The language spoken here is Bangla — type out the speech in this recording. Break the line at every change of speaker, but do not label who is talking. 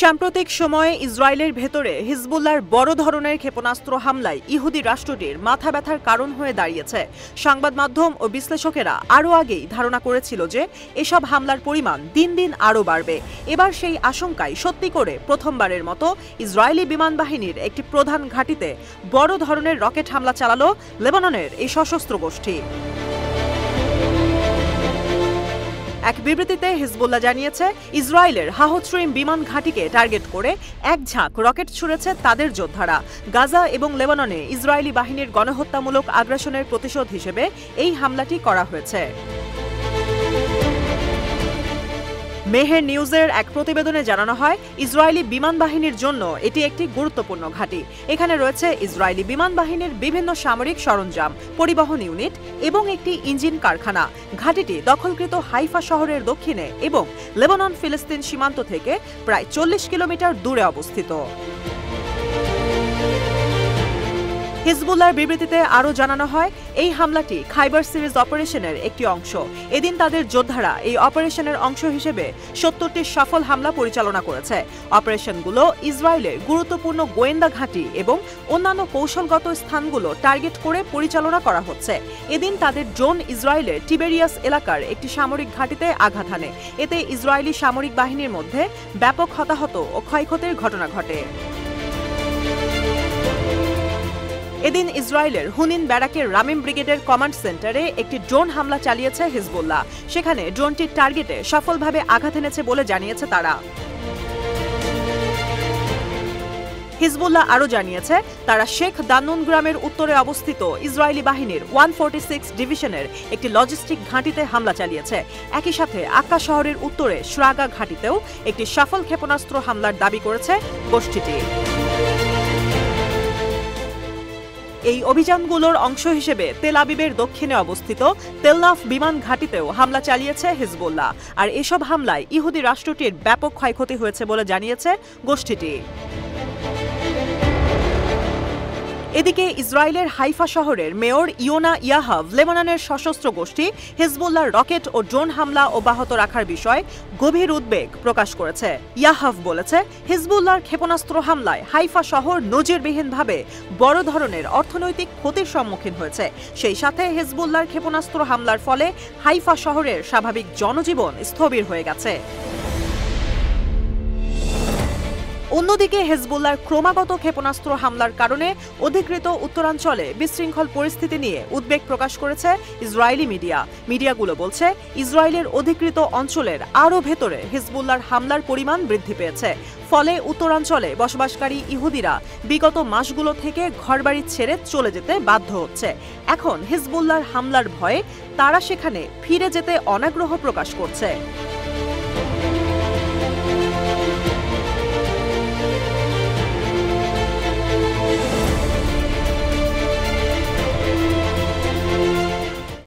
সাম্প্রতিক সময়ে ইসরায়েলের ভেতরে হিজবুল্লাহর বড় ধরনের ক্ষেপণাস্ত্র হামলায় ইহুদি রাষ্ট্রটির মাথা ব্যথার কারণ হয়ে দাঁড়িয়েছে। সংবাদ মাধ্যম ও বিশ্লেষকেরা আরও আগেই ধারণা করেছিল যে এসব হামলার পরিমাণ দিন দিন আরও বাড়বে। এবার সেই আশঙ্কায় সত্যি করে প্রথমবারের মতো ইসরায়েলি বিমান বাহিনীর একটি প্রধান ঘাঁটিতে বড় ধরনের রকেট হামলা চালালো লেবাননের এই সশস্ত্র গোষ্ঠী। এক বিবৃতিতে হিজবুল্লাহ জানিয়েছে, ইসরায়েলের হাহস্ট্রিম বিমান ঘাঁটিকে টার্গেট করে এক ঝাঁক রকেট ছুড়েছে তাদের যোদ্ধারা। গাজা এবং লেবাননে ইসরায়েলি বাহিনীর গণহত্যামূলক আগ্রাসনের প্রতিশোধ হিসেবে এই হামলাটি করা হয়েছে। মেহের নিউজের এক প্রতিবেদনে জানানো হয়, ইসরায়েলি বিমান বাহিনীর জন্য এটি একটি গুরুত্বপূর্ণ ঘাঁটি। এখানে রয়েছে ইসরায়েলি বিমান বাহিনীর বিভিন্ন সামরিক সরঞ্জাম, পরিবহন ইউনিট এবং একটি ইঞ্জিন কারখানা। ঘাঁটিটি দখলকৃত হাইফা শহরের দক্ষিণে এবং লেবানন ফিলিস্তিন সীমান্ত থেকে প্রায় 40 কিলোমিটার দূরে অবস্থিত। হিজবুল্লাহর বিবৃতিতে আরও জানানো হয়, এই হামলাটি খাইবার সিরিজ অপারেশনের একটি অংশ। এদিন তাদের যোদ্ধারা এই অপারেশনের অংশ হিসেবে 70টি সফল হামলা পরিচালনা করেছে। অপারেশনগুলো ইসরায়েলের গুরুত্বপূর্ণ গোয়েন্দা ঘাঁটি এবং অন্যান্য কৌশলগত স্থানগুলো টার্গেট করে পরিচালনা করা হচ্ছে। এদিন তাদের ড্রোন ইসরায়েলের টিবেরিয়াস এলাকার একটি সামরিক ঘাঁটিতে আঘাত হানে। এতে ইসরায়েলি সামরিক বাহিনীর মধ্যে ব্যাপক হতাহত ও ক্ষয়ক্ষতির ঘটনা ঘটে। এদিন ইসরায়েলের হুনিন ব্যারাকের রামিম ব্রিগেডের কমান্ড সেন্টারে একটি ড্রোন হামলা চালিয়েছে হিজবুল্লাহ। সেখানে ড্রোনটির টার্গেটে সফলভাবে আঘাত এনেছে বলে জানিয়েছে তারা। হিজবুল্লাহ আরও জানিয়েছে, তারা শেখ দান্নুন গ্রামের উত্তরে অবস্থিত ইসরায়েলি বাহিনীর 146 ডিভিশনের একটি লজিস্টিক ঘাঁটিতে হামলা চালিয়েছে। একই সাথে আক্কা শহরের উত্তরে শ্রাগা ঘাঁটিতেও একটি সফল ক্ষেপণাস্ত্র হামলার দাবি করেছে গোষ্ঠীটি। এই অভিযানগুলোর অংশ হিসেবে তেল আবিবের দক্ষিণে অবস্থিত তেলনাফ বিমান ঘাঁটিতেও হামলা চালিয়েছে হিজবুল্লাহ। আর এসব হামলায় ইহুদি রাষ্ট্রটির ব্যাপক ক্ষয়ক্ষতি হয়েছে বলে জানিয়েছে গোষ্ঠীটি। এদিকে ইসরায়েলের হাইফা শহরের মেয়র ইয়োনা ইয়াহাভ লেবাননের সশস্ত্র গোষ্ঠী হিজবুল্লাহর রকেট ও ড্রোন হামলা অব্যাহত রাখার বিষয়ে গভীর উদ্বেগ প্রকাশ করেছে। ইয়াহাভ বলেছে, হিজবুল্লাহর ক্ষেপণাস্ত্র হামলায় হাইফা শহর নজিরবিহীনভাবে বড় ধরনের অর্থনৈতিক ক্ষতির সম্মুখীন হয়েছে। সেই সাথে হিজবুল্লাহর ক্ষেপণাস্ত্র হামলার ফলে হাইফা শহরের স্বাভাবিক জনজীবন স্থবির হয়ে গেছে। অন্যদিকে হিজবুল্লাহর ক্রমাগত ক্ষেপণাস্ত্র হামলার কারণে অধিকৃত উত্তরাঞ্চলে বিশৃঙ্খল পরিস্থিতি নিয়ে উদ্বেগ প্রকাশ করেছে ইসরায়েলি মিডিয়াগুলো বলছে, ইসরায়েলের অধিকৃত অঞ্চলের আরও ভেতরে হিজবুল্লাহর হামলার পরিমাণ বৃদ্ধি পেয়েছে। ফলে উত্তরাঞ্চলে বসবাসকারী ইহুদিরা বিগত মাসগুলো থেকে ঘরবাড়ি ছেড়ে চলে যেতে বাধ্য হচ্ছে। এখন হিজবুল্লাহর হামলার ভয়ে তারা সেখানে ফিরে যেতে অনাগ্রহ প্রকাশ করছে।